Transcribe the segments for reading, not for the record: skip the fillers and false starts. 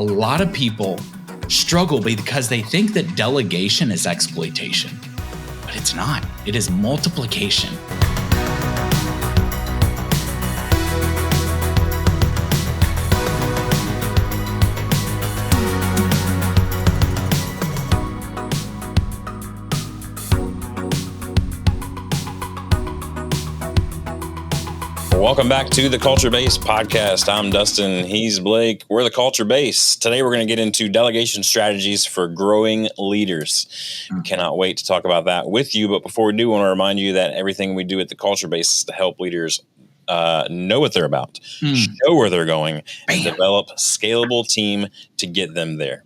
A lot of people struggle because they think that delegation is exploitation, but it's not. It is multiplication. Welcome back to the Culture Base Podcast. I'm Dustin. He's Blake. We're the Culture Base. Today we're going to get into delegation strategies for growing leaders. Cannot wait to talk about that with you. But before we do, I want to remind you that everything we do at the Culture Base is to help leaders know what they're about, show where they're going, and develop a scalable team to get them there.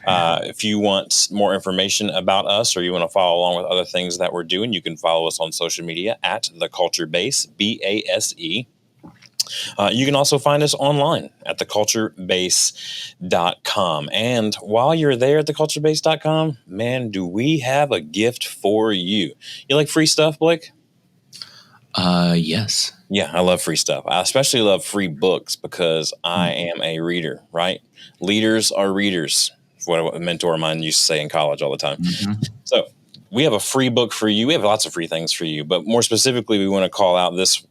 If you want more information about us or you want to follow along with other things that we're doing, you can follow us on social media at the Culture Base, BASE. You can also find us online at theculturebase.com. And while you're there at theculturebase.com, man, do we have a gift for you. You like free stuff, Blake? Yes. Yeah, I love free stuff. I especially love free books because I am a reader, right? Leaders are readers. What a mentor of mine used to say in college all the time. So we have a free book for you. We have lots of free things for you, but more specifically, we want to call out this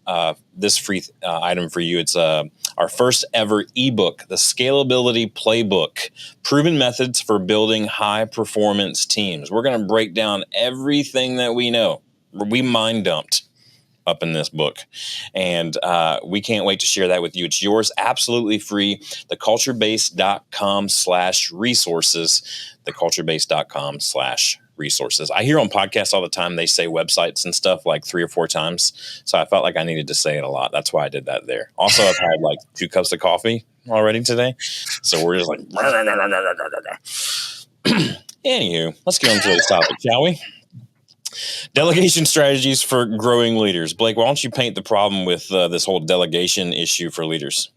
free item for you. It's our first ever ebook, the Scalability Playbook, Proven Methods for Building High Performance Teams. We're going to break down everything that we know. We mind dumped up in this book. And we can't wait to share that with you. It's yours absolutely free. theculturebase.com/resources, theculturebase.com/resources. I hear on podcasts all the time, they say websites and stuff like 3 or 4 times. So I felt like I needed to say it a lot. That's why I did that there. Also, I've had like 2 cups of coffee already today. So we're just like, anywho, let's get on to this topic, shall we? Delegation strategies for growing leaders. Blake, why don't you paint the problem with this whole delegation issue for leaders?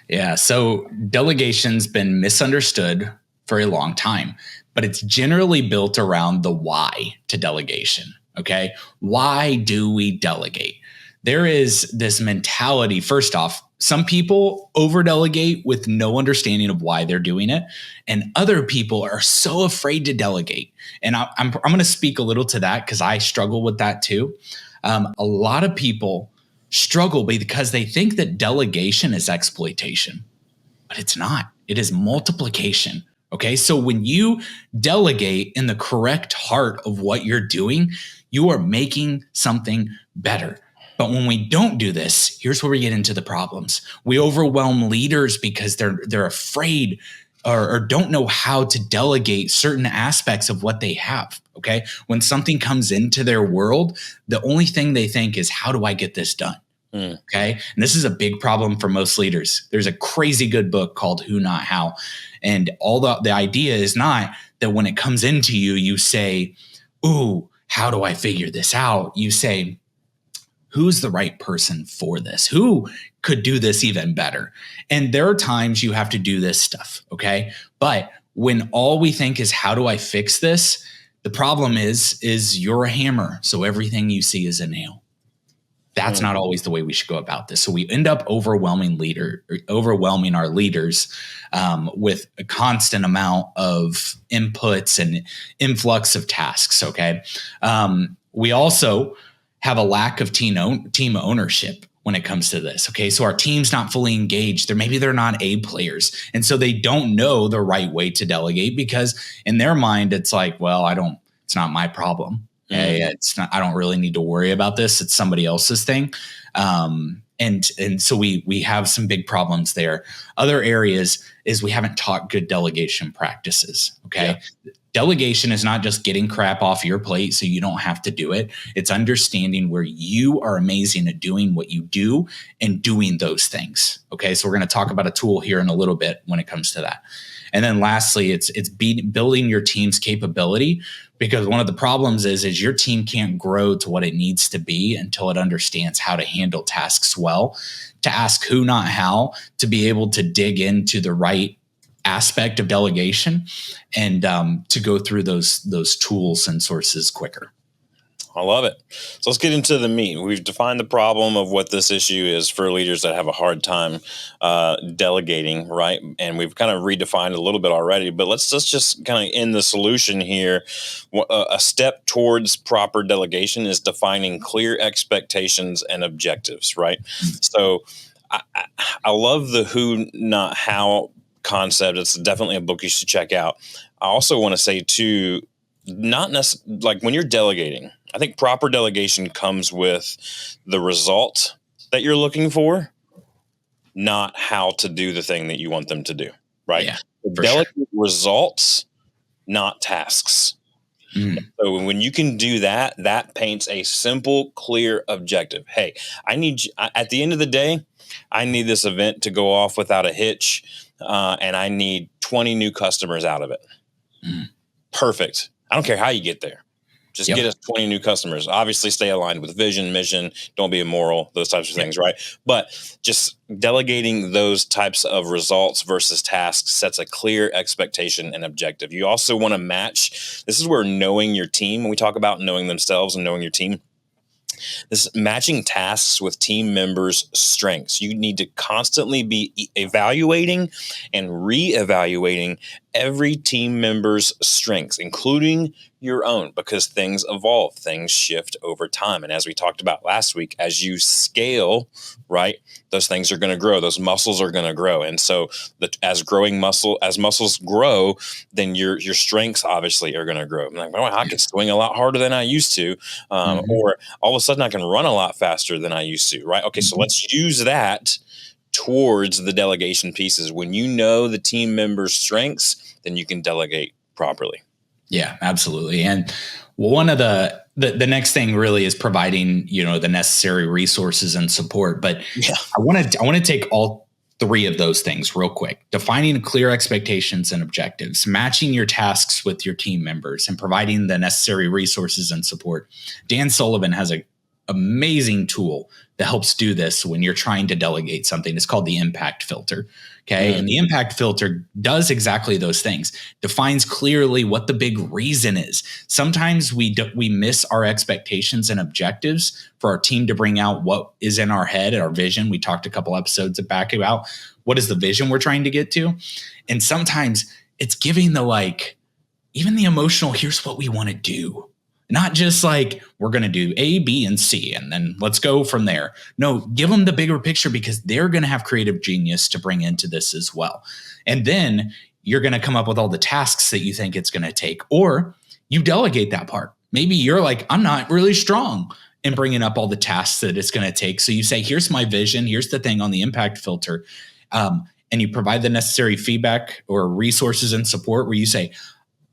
Yeah. So delegation's been misunderstood for a long time, but it's generally built around the why to delegation. Okay. Why do we delegate? There is this mentality. First off, some people over-delegate with no understanding of why they're doing it, and other people are so afraid to delegate. And I'm going to speak a little to that because I struggle with that too. A lot of people struggle because they think that delegation is exploitation, but it's not. It is multiplication. Okay, so when you delegate in the correct heart of what you're doing, you are making something better. But when we don't do this, here's where we get into the problems. We overwhelm leaders because they're afraid or don't know how to delegate certain aspects of what they have. Okay. When something comes into their world, the only thing they think is, how do I get this done? Okay. And this is a big problem for most leaders. There's a crazy good book called Who Not How. And all the idea is not that when it comes into you, you say, ooh, how do I figure this out? You say, who's the right person for this? Who could do this even better? And there are times you have to do this stuff, okay? But when all we think is, how do I fix this? The problem is you're a hammer, so everything you see is a nail. That's not always the way we should go about this. So we end up overwhelming our leaders with a constant amount of inputs and influx of tasks, okay? We also have a lack of team ownership when it comes to this. Okay. So our team's not fully engaged. Maybe they're not A players. And so they don't know the right way to delegate because in their mind, it's like, well, it's not my problem. Okay. It's not, I don't really need to worry about this. It's somebody else's thing. And so we have some big problems there. Other areas is we haven't taught good delegation practices. Okay. Yeah. Delegation is not just getting crap off your plate so you don't have to do it. It's understanding where you are amazing at doing what you do and doing those things. Okay, so we're going to talk about a tool here in a little bit when it comes to that. And then lastly, it's building your team's capability, because one of the problems is your team can't grow to what it needs to be until it understands how to handle tasks well, to ask who, not how, to be able to dig into the right aspect of delegation and to go through those tools and sources quicker. I love it. So let's get into the meat. We've defined the problem of what this issue is for leaders that have a hard time delegating, right? And we've kind of redefined a little bit already, but let's just kind of end the solution here. A step towards proper delegation is defining clear expectations and objectives, right? So I love the who, not how concept. It's definitely a book you should check out. I also want to say too, not necessarily like when you're delegating, I think proper delegation comes with the result that you're looking for, not how to do the thing that you want them to do, right? Yeah, Delegate results, not tasks. So when you can do that, that paints a simple, clear objective. Hey, at the end of the day, I need this event to go off without a hitch, and I need 20 new customers out of it. Perfect. I don't care how you get there. Just get us 20 new customers. Obviously, stay aligned with vision, mission. Don't be immoral, those types of things, right? But just delegating those types of results versus tasks sets a clear expectation and objective. You also want to match. This is where knowing your team, when we talk about knowing themselves and knowing your team, this matching tasks with team members' strengths. You need to constantly be evaluating and reevaluating every team member's strengths, including your own, because things evolve, things shift over time. And as we talked about last week, as you scale, right, those things are going to grow. Those muscles are going to grow. And so as muscles grow, then your strengths obviously are going to grow. I'm like, well, I can swing a lot harder than I used to. Or all of a sudden I can run a lot faster than I used to, right? Okay, so let's use that towards the delegation pieces. When you know the team member's strengths, then you can delegate properly. Yeah, absolutely. And one of the next thing really is providing, the necessary resources and support. But I want to take all three of those things real quick. Defining clear expectations and objectives, matching your tasks with your team members, and providing the necessary resources and support. Dan Sullivan has an amazing tool that helps do this when you're trying to delegate something. It's called the impact filter. Okay. And the impact filter does exactly those things, defines clearly what the big reason is. Sometimes we miss our expectations and objectives for our team to bring out what is in our head, our vision. We talked a couple episodes back about what is the vision we're trying to get to. And sometimes it's giving even the emotional, here's what we want to do. Not just like, we're going to do A, B, and C, and then let's go from there. No, give them the bigger picture, because they're going to have creative genius to bring into this as well. And then you're going to come up with all the tasks that you think it's going to take, or you delegate that part. Maybe you're like, I'm not really strong in bringing up all the tasks that it's going to take. So you say, here's my vision. Here's the thing on the impact filter. And you provide the necessary feedback or resources and support where you say,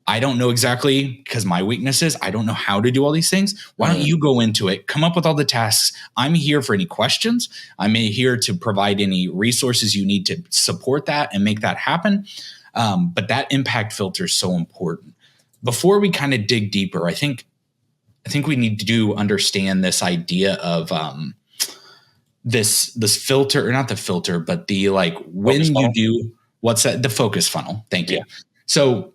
I don't know exactly, because my weakness is I don't know how to do all these things. Why don't you go into it, come up with all the tasks? I'm here for any questions. I'm here to provide any resources you need to support that and make that happen. But that impact filter is so important. Before we kind of dig deeper, I think we need to understand this idea of this filter, or not the filter, but the when you do what's that? The focus funnel. Thank you. So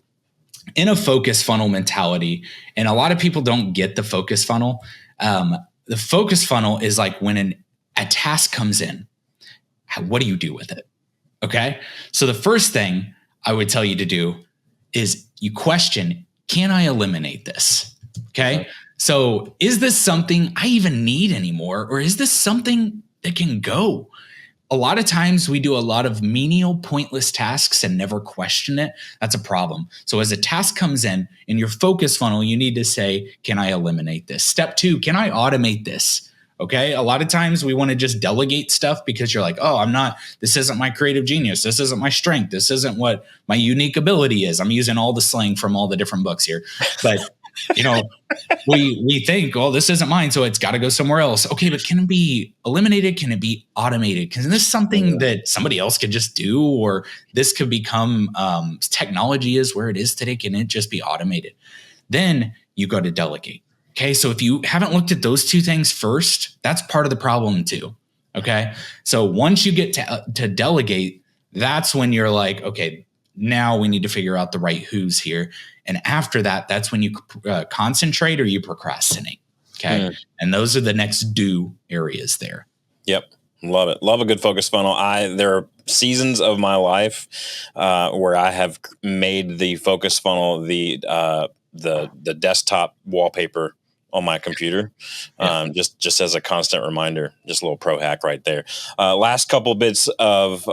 in a focus funnel mentality, and a lot of people don't get the focus funnel. The focus funnel is like when a task comes in, what do you do with it? Okay. So the first thing I would tell you to do is you question, can I eliminate this? Okay. So is this something I even need anymore? Or is this something that can go? A lot of times we do a lot of menial, pointless tasks and never question it. That's a problem. So as a task comes in your focus funnel, you need to say, can I eliminate this? Step 2, can I automate this? Okay. A lot of times we want to just delegate stuff because you're like, oh, this isn't my creative genius. This isn't my strength. This isn't what my unique ability is. I'm using all the slang from all the different books here. But we think, this isn't mine, so it's got to go somewhere else. Okay, but can it be eliminated? Can it be automated? Because this is something that somebody else could just do, or this could become technology is where it is today. Can it just be automated? Then you go to delegate. Okay, so if you haven't looked at those two things first, that's part of the problem too. Okay, so once you get to delegate, that's when you're like, okay, now we need to figure out the right who's here. And after that, that's when you concentrate or you procrastinate. Okay. And those are the next do areas there. Yep. Love it. Love a good focus funnel. There are seasons of my life where I have made the focus funnel the desktop wallpaper on my computer, just as a constant reminder. Just a little pro hack right there. Last couple bits of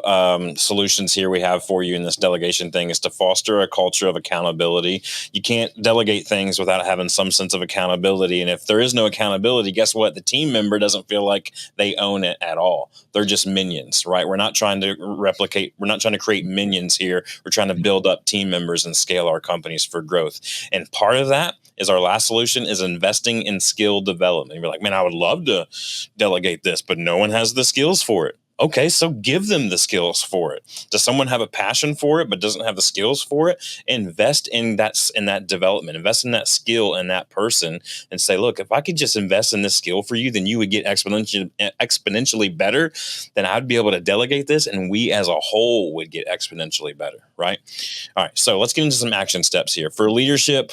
solutions here we have for you in this delegation thing is to foster a culture of accountability. You can't delegate things without having some sense of accountability. And if there is no accountability, guess what? The team member doesn't feel like they own it at all. They're just minions, right? We're not trying to replicate. We're not trying to create minions here. We're trying to build up team members and scale our companies for growth. And part of that is our last solution is investing in skill development. You're like, man, I would love to delegate this, but no one has the skills for it. Okay, so give them the skills for it. Does someone have a passion for it but doesn't have the skills for it? Invest in that development. Invest in that skill in that person and say, look, if I could just invest in this skill for you, then you would get exponentially better. Then I'd be able to delegate this, and we as a whole would get exponentially better, right? All right, so let's get into some action steps here. For leadership,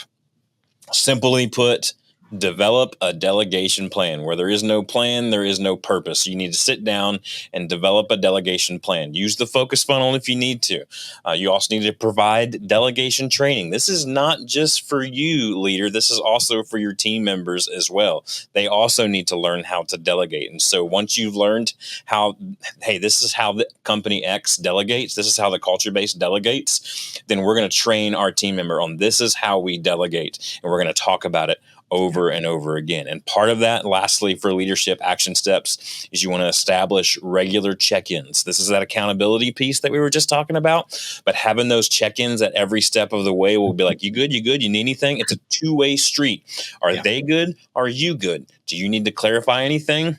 simply put, develop a delegation plan. Where there is no plan, there is no purpose. You need to sit down and develop a delegation plan. Use the focus funnel if you need to. You also need to provide delegation training. This is not just for you, leader. This is also for your team members as well. They also need to learn how to delegate. And so once you've learned how, hey, this is how the company X delegates, this is how the culture base delegates, then we're going to train our team member on this is how we delegate. And we're going to talk about it over and over again. And part of that, lastly, for leadership action steps, is you want to establish regular check-ins. This is that accountability piece that we were just talking about, but having those check-ins at every step of the way will be like, you good? You good? You need anything? It's a two-way street. Are they good? Are you good? Do you need to clarify anything?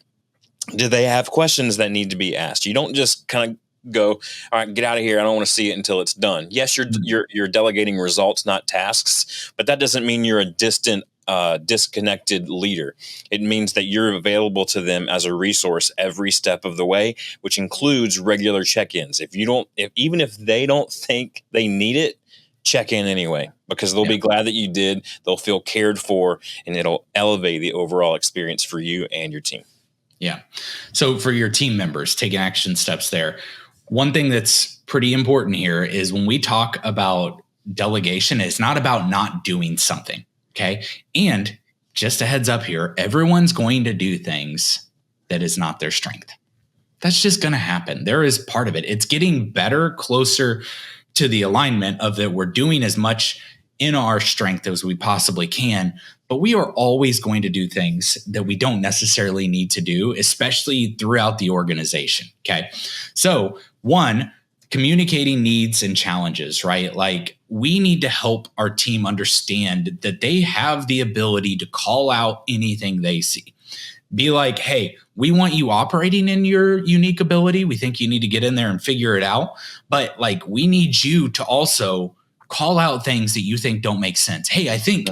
Do they have questions that need to be asked? You don't just kind of go, all right, get out of here. I don't want to see it until it's done. Yes, you're delegating results, not tasks, but that doesn't mean you're a disconnected leader. It means that you're available to them as a resource every step of the way, which includes regular check-ins. Even if they don't think they need it, check in anyway, because they'll be glad that you did. They'll feel cared for, and it'll elevate the overall experience for you and your team. Yeah. So for your team members, taking action steps there. One thing that's pretty important here is when we talk about delegation, it's not about not doing something. Okay. And just a heads up here, everyone's going to do things that is not their strength. That's just going to happen. There is part of it. It's getting better, closer to the alignment of that we're doing as much in our strength as we possibly can. But we are always going to do things that we don't necessarily need to do, especially throughout the organization. Okay. So one, communicating needs and challenges, right? Like we need to help our team understand that they have the ability to call out anything they see. Be like, hey, we want you operating in your unique ability. We think you need to get in there and figure it out. But like, we need you to also call out things that you think don't make sense. Hey, I think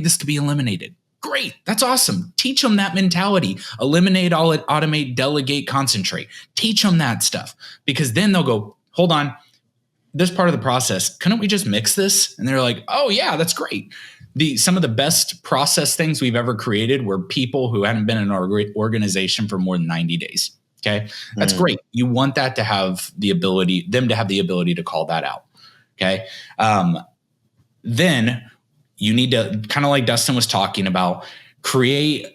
this could be eliminated. Great. That's awesome. Teach them that mentality. Eliminate, automate, delegate, concentrate. Teach them that stuff, because then they'll go, hold on, this part of the process, couldn't we just mix this? And they're like, oh yeah, that's great. Some of the best process things we've ever created were people who hadn't been in our organization for more than 90 days. Okay. That's great. You want that to have the ability, them to have the ability to call that out. Okay. Then you need to, kind of like Dustin was talking about, create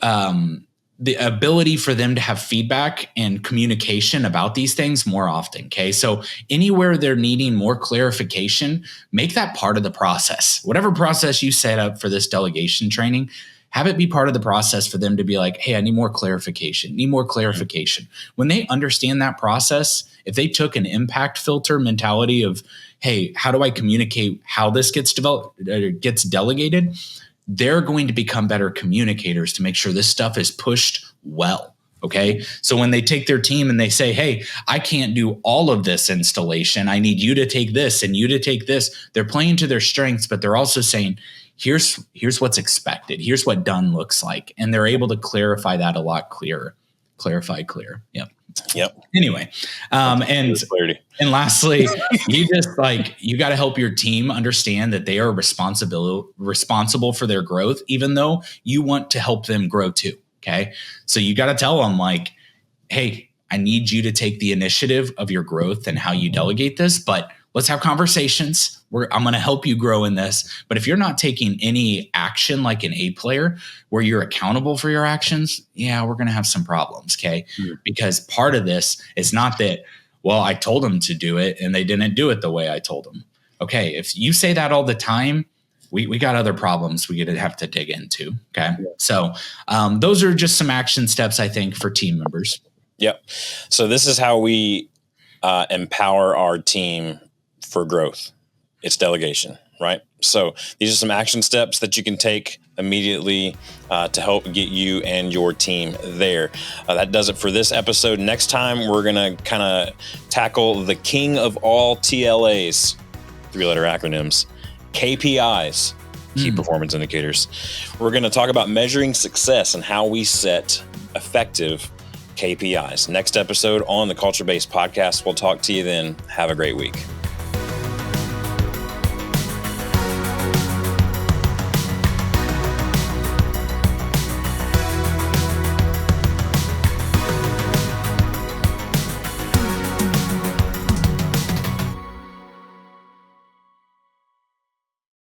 the ability for them to have feedback and communication about these things more often. Okay. So anywhere they're needing more clarification, make that part of the process. Whatever process you set up for this delegation training, have it be part of the process for them to be like, hey, I need more clarification, When they understand that process, if they took an impact filter mentality of, hey, how do I communicate how this gets delegated? They're going to become better communicators to make sure this stuff is pushed well. Okay. So when they take their team and they say, hey, I can't do all of this installation, I need you to take this and you to take this. They're playing to their strengths, but they're also saying, here's what's expected. Here's what done looks like. And they're able to clarify that a lot clearer. Clarify clear. Yep. Yep. Anyway, and lastly, you got to help your team understand that they are responsible for their growth, even though you want to help them grow too. Okay. So you got to tell them like, hey, I need you to take the initiative of your growth and how you delegate this, but let's have conversations. I'm going to help you grow in this. But if you're not taking any action like an A player where you're accountable for your actions, we're going to have some problems. Okay. Because part of this is not that, well, I told them to do it and they didn't do it the way I told them. Okay. If you say that all the time, we got other problems we have to dig into. Okay. Yeah. So those are just some action steps, I think, for team members. Yep. So this is how we empower our team for growth. It's delegation, right? So these are some action steps that you can take immediately to help get you and your team there. That does it for this episode. Next time, we're going to kind of tackle the king of all TLAs, 3-letter acronyms, KPIs, key performance indicators. We're going to talk about measuring success and how we set effective KPIs. Next episode on the Culture Based Podcast. We'll talk to you then. Have a great week.